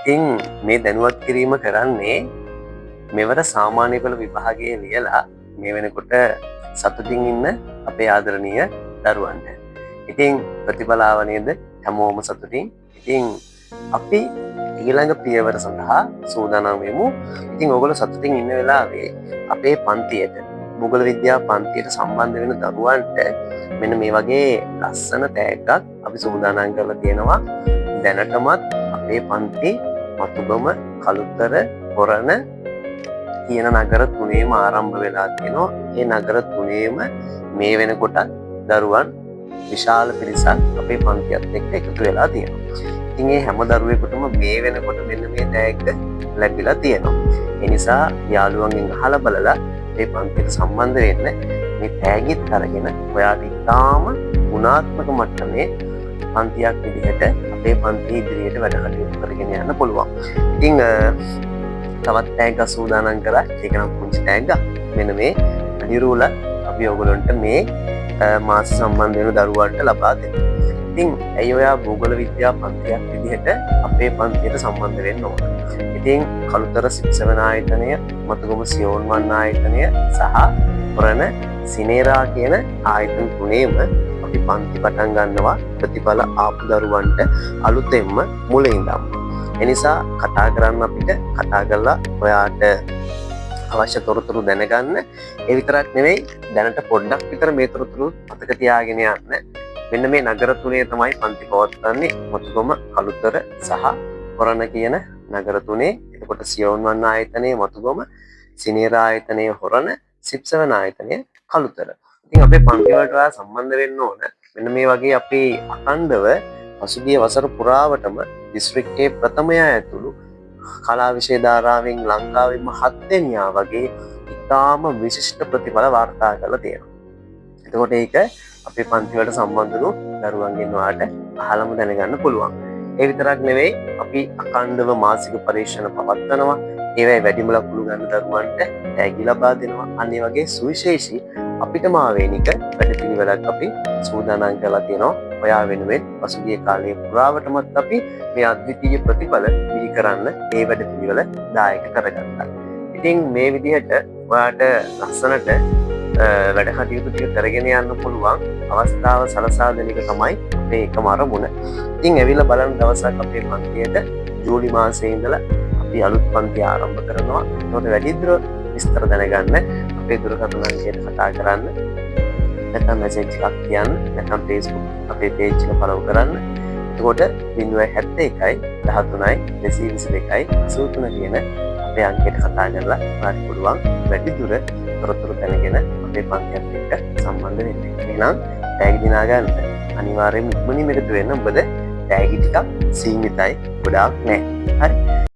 ඉතින් මේ දැනුවත් කිරීම කරන්නේ මෙවර සාමාන්‍ය පෙළ විභාගයේ ලියලා මේ වෙනකොට සතුටින් ඉන්න අපේ ආදරණීය දරුවන්ට. ඉතින් ප්‍රතිඵල ආව නේද? හැමෝම සතුටින්. ඉතින් අපි ඊළඟ පියවර සඳහා සූදානම් වෙමු. ඉතින් ඕගොල්ලෝ සතුටින් ඉන්න වෙලාවේ අපේ පන්තියට භූගෝල විද්‍යා පන්තියට සම්බන්ධ වෙන දරුවන්ට මෙන්න මේ වගේ ලස්සන තෑග්ගක් අපි සූදානම් කරලා තියෙනවා. දැනටමත් අපේ පන්ති මතුගම, කළුතර, හොරණ කියන නගර තුනේම ආරම්භ වෙලා තියෙනවා. ඒ නගර තුනේම මේ වෙනකොට දරුවන් විශාල පිරිසක් අපේ පන්තියත් එක්ක එකතු වෙලා තියෙනවා. ඉතින් මේ හැම දරුවෙකුටම මේ වෙනකොට මෙන්න මේ තෑග්ග ලැබිලා තියෙනවා. ඒ නිසා යාළුවන්ගෙන් අහලා බලලා මේ පන්තියට සම්බන්ධ වෙන්න මේ තෑග්ගෙත් අරගෙන ඔයාට ඉතාම ගුණාත්මක මට්ටමේ පන්තියක් විදිහට අපේ පන්තිය ඉදිරියට වැඩ කටයුතු කරගෙන යන්න පුළුවන්. ඉතින් තවත් තෑග්ගක් සූදානම් කරා. ඒක නම් පුංචි තෑග්ගක්. මෙන්න මේ නිරූල අපි ඔයගොල්ලන්ට මේ මාස සම්බන්ධ වෙන දරුවන්ට ලබා දෙනවා. ඉතින් ඇයි ඔයා භූගෝල විද්‍යා පන්තියක් විදිහට අපේ පන්තියට සම්බන්ධ වෙන්න ඕන? ඉතින් කළුතර සිප්සෙවන ආයතනය, මතුගම සියෝන් වන් ආයතනය සහ හොරණ සිනේරා කියන ආයතන තුනේම අපි පන්ති පටන් ගන්නවා ප්‍රතිඵල ආපු දරුවන්ට අලුතෙන්ම මුලින් ඉඳන්ම. එනිසා කතා කරන්න අපිට කතා කරලා ඔයාට අවශ්‍ය තොරතුරු දැනගන්න. ඒ විතරක් නෙවෙයි, දැනට පොඩ්ඩක් විතර මේ තොරතුරු මතක තියාගෙන යන්න. මෙන්න මේ නගර තුනේ තමයි පන්ති පවත්වන්නේ. මතුගම, කළුතර සහ හොරණ කියන නගර තුනේ. එතකොට සියෝන් වන් ආයතනයේ මතුගම, සිනේරා ආයතනයේ හොරණ, සිප්සෙවන ආයතනයේ කළුතර. ඉතින් අපේ පන්ති වලට ඔයා සම්බන්ධ වෙන්න ඕන. මෙන්න මේ වගේ අපේ අඛණ්ඩව පසුගිය වසර පුරාවටම දිස්ත්‍රික්කයේ ප්‍රථමයා ඇතුළු කලා විෂය ධාරාවෙන් ලංකාවෙම 7 දෙනියා වගේ ඉතාම විශිෂ්ට ප්‍රතිඵල වාර්තා කරලා තියෙනවා. එතකොට ඒක අපේ පන්ති වලට සම්බන්ධ වුණු දරුවන්ගෙන් ඔයාට අහලම දැනගන්න පුළුවන්. ඒ විතරක් නෙවෙයි, අපි අඛණ්ඩව මාසික පරීක්ෂණ පවත්වනවා. ඒවයි වැඩිම ලකුණු ගන්න දරුවන්ට තෑගි ලබා දෙනවා. අන්න ඒ වගේ සුවිශේෂී අපිටම ආවේනික වැඩපිළිවෙලක් අපි සූදානම් කරලා තියෙනවා. ඔයා වෙනුවෙන් පසුගිය කාලයේ පුරාවටමත් අපි මේ අද්විතීය ප්‍රතිඵල බිහි කරන්න ඒ වැඩපිළිවෙල දායක කරගත්තා. ඉතින් මේ විදිහට ඔයාට ලස්සනට වැඩ කටයුතු ටික කරගෙන යන්න පුළුවන් අවස්ථාව සලසා දෙන එක තමයි අපේ එකම අරමුණ. ඉතින් ඇවිල්ලා බලන්න දවසක් අපේ පන්තියට ජූලි මාසයේ ඉඳලා අපි අලුත් පන්ති ආරම්භ කරනවා. ඒකට වැඩිදුර විස්තර දැනගන්න අපේ දුරකථන අංකයට කතා කරන්න. නැත්නම් මැසේජ් එකක් කියන්න. නැත්නම් Facebook අපේ page එක follow කරන්න. එතකොට 071 13යි 222යි 83 කියන අපේ අංකයට කතා කරලා ඔයාලට පුළුවන් වැඩිදුර තොරතුරු දැනගෙන අපේ පන්තියත් එක්ක සම්බන්ධ වෙන්න. එහෙනම් තෑගි දිනා ගන්න අනිවාර්යයෙන්ම ඉක්මනින් එකතු වෙන්න. මොකද තෑගි ටිකක් සීමිතයි, ගොඩාක් නැහැ. හරි.